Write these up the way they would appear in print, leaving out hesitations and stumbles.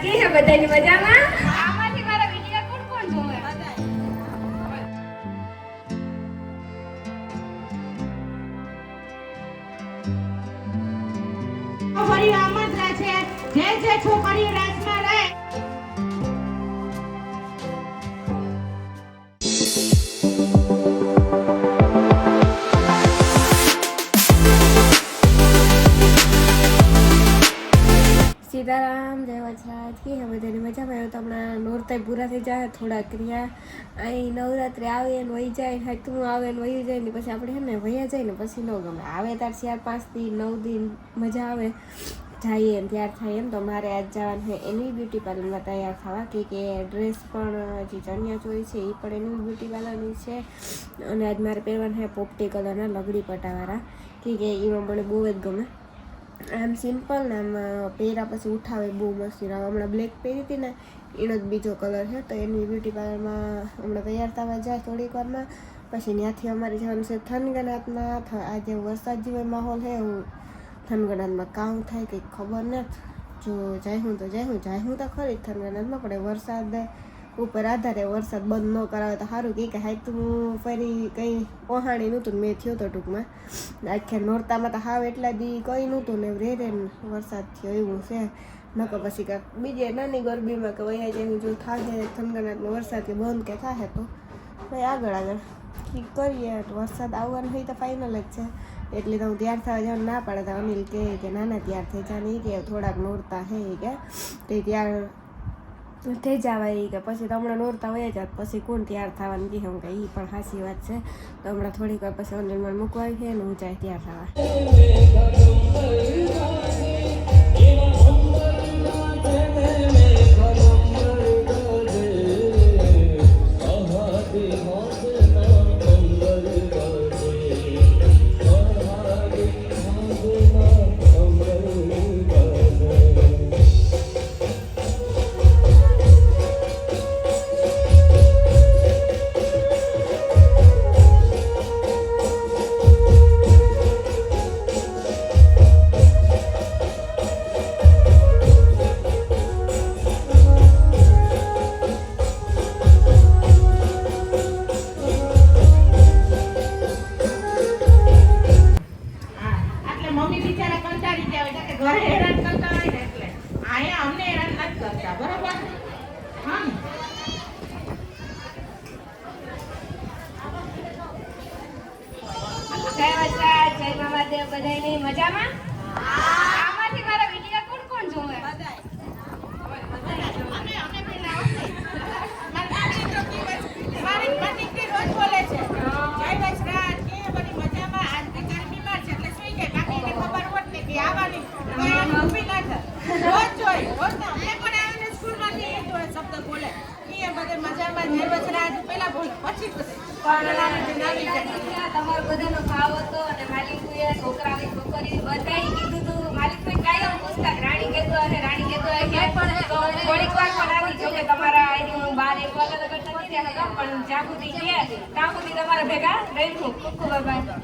કે હે બધાની મજામાં આમાંથી મારા વિડિયો કોણ કોણ જોવે ફરી આમંત્રણ છે જે છોકરીઓ રાજમાં રહે સીતારામ જય વજરાજ કે હવે બધાની મજામાં આવ્યો તો હમણાં નોરતા પૂરા થઈ જાય થોડા ક્રિયા અહીં નવરાત્રિ આવે ને વહી જાય ને હાથું આવે ને વહી જાય ને પછી આપણે છે ને વહ્યા જાય ને પછી ન ગમે આવે ત્યારે 4-5 દી 9 દી મજા આવે જઈએ ને ત્યાર થાય એમ તો મારે આજ જવાનું છે એની બ્યુટી પાર્લરમાં તૈયાર થવા કે ડ્રેસ પણ જે ચણિયા ચોળી છે એ પણ એની બ્યુટી પાર્લરની છે અને આજ મારે પહેરવાના છે પોપટી કલરના લગડી પટાવાળા કે એમાં મને બહુ જ ગમે આમ સિમ્પલ ને આમ પહેર્યા પછી ઉઠાવે બહુ મસ્તી આવે હમણાં બ્લેક પહેરી હતી ને એનો જ બીજો કલર છે તો એની બ્યુટી પાર્લરમાં હમણાં તૈયાર થવા જાય થોડીક વારમાં પછી ત્યાંથી અમારે જવાનું છે થનગનાથમાં આજે વરસાદ જેવો માહોલ છે એવું થનગનાથમાં કામ થાય કંઈક ખબર નથી જો જાય હું તો ખરી થનગનાથમાં પણ વરસાદ ઉપર આધારે વરસાદ બંધ ન કરાવે તો સારું કે હાઈ તું ફરી કંઈ પહોંચાડી નહોતું મેં થયો તો ટૂંકમાં આખે નોરતામાં તો હાવ એટલા દી કંઈ નહોતું ને રે વરસાદ થયો એવું છે નકર પછી કાંક બીજે નાની ગરબીમાં કે વયા જેવી જો થાય થનગનાથનો વરસાદ કે બંધ કે થાય તો ભાઈ આગળ કરીએ વરસાદ આવવાનું હોય તો ફાઇનલ જ છે એટલે તો હું તૈયાર થવા જવાનું ના પાડે તો અનિલ કે નાના તૈયાર થઈ જા નહીં કે થોડાક નોરતા છે કે તે ત્યાર થઈ જવાય કે પછી તો હમણાં નોરતા વયા જાત પછી કોણ તૈયાર થવાનું કે હું કે એ પણ સાચી વાત છે તો હમણાં થોડીક વાર પછી અનિલ મને મૂકવા છે ને હું જાય તૈયાર થવા બધાની મજામાં આમાંથી મારા વિડિયો કોણ કોણ જોવે તમારો બધાનો ભાવ હતો અને માલિકોએ છોકરાની છોકરી બધાય કીધું તું માલિકોએ કાયમ પૂછતા રાણી કેતો હશે પણ થોડીક વાર પણ આવી જો કે તમારા આઈડી હું 12-1 વાગે તો કરતા નથી રહ્યા પણ જ્યાં સુધી કે ત્યાં સુધી તમારા ભેગા રહીશું ખૂબ ખૂબ આભાર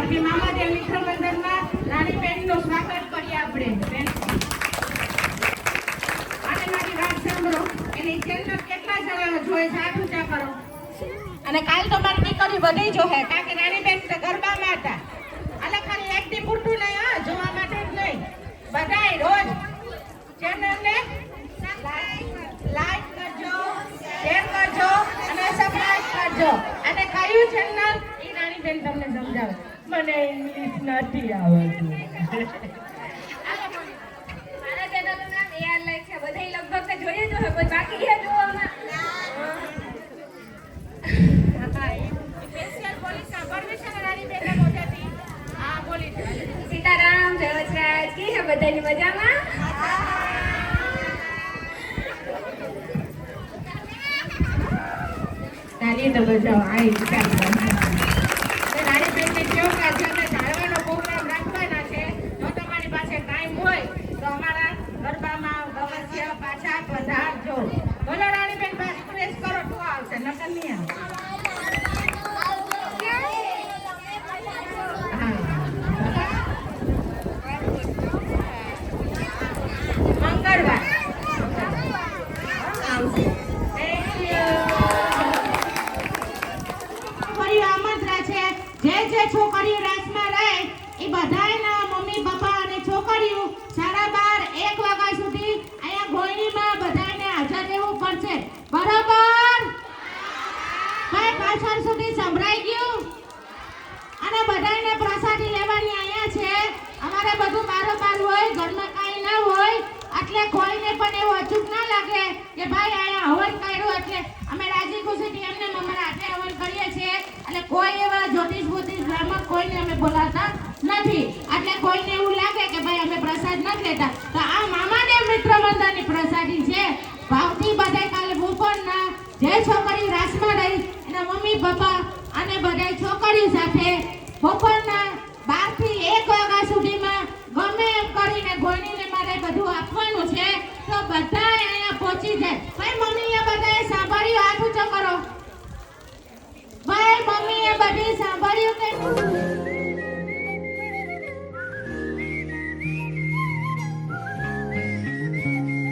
બાકી મામાદેવ મિત્ર મંડળમાં રાણીબેનનું સ્વાગત કરીએ આપણે બેન. અને મારી વાત સાંભળો, એની ચેનલ કેટલા જણા જોઈ છે? હાથ ઊંચા કરો. અને કાલ તો મારી દીકરી બધી જોહે, કારણ કે રાણીબેન તો ગરબામાં હતા. અને ખાલી એક દી પૂરતું નહીં, હા, જોવા માટે જ નહીં, બધાય રોજ ચેનલને લાઈક કરજો, શેર કરજો અને સબસ્ક્રાઇબ કરજો. અને કયું ચેનલ એ રાણીબેન તમને સમજાવે. મને ઇંગ્લિશ નથી આવડતું. મારા ચેનલનું નામ AR લાઈક છે. બધાય લગભગ તો જોઈએ જ હશે, કોઈ બાકી છે જોવામાં? સ્પેશિયલ પોલીસ પરમિશન રાણીબેનના મોઢેથી આ બોલી છે. સીતારામ, જય વજરાજ. કી છે બધાની મજામાં? તાલી તો બજાવો. આઈ વિચાર રાણીબેનને કેવું કે છે કે ધારવાનો પ્રોગ્રામ રાખવાના છે. જો તમારી પાસે ટાઈમ હોય તો અમારા ગરબામાં અવશ્ય પાછા પધારજો. બોલો રાણીબેન, પાછી પ્રેસ કરો તો આવશે, નકર નહીં આવે. મંગળવાર આવશે. Thank you. છોકરીઓ આમંત્રણ છે. જે છોકરીઓ રાસમાં રહે એ બધાયના મમ્મી પપ્પા અને છોકરીઓ 12:30 1 વાગ્યા સુધી અહીંયા ગોયણીમાં બધાયને હાજર રહેવું પડશે. બરાબર? ભાઈ પાછળ સુધી સંભળાઈ ગયું? અને બધાયને પ્રસાદી લેવાની અહીંયા છે. અમારે બધું બારોબાર હોય, ઘરમાં કાંઈ ના હોય, એટલે કોઈને પણ એવું અચૂક ના લાગે કે ભાઈ અહીંયા હવન કર્યું એટલે અમે રાજી ખુશીથી એમને અમારા હાથે હવન કરીએ છીએ. એટલે કોઈ એવા જ્યોતિષ ભૂતિષ બ્રાહ્મણ કોઈને અમે બોલાવતા નથી. એટલે કોઈને એવું લાગે કે ભાઈ અમે પ્રસાદ નથી લેતા, તો આ મામાદેવ મિત્ર મંડળની પ્રસાદી છે. ભાવથી બધાય કાલે બપોરના જે છોકરી રાસમાં રહી એના મમ્મી પપ્પા અને બધાય છોકરીઓ સાથે બપોરના 12 થી 1 વાગ્યા સુધીમાં ગમે એમ કરીને ગોળણીને મારે બધું આપવાનું છે. તો બધા અહીંયા પહોંચી જાય. ભાઈ મમ્મીએ બધાએ સાંભળ્યું? હાથ ઊંચો કરો. ભાઈ મમ્મીએ બધી સાંભળ્યું?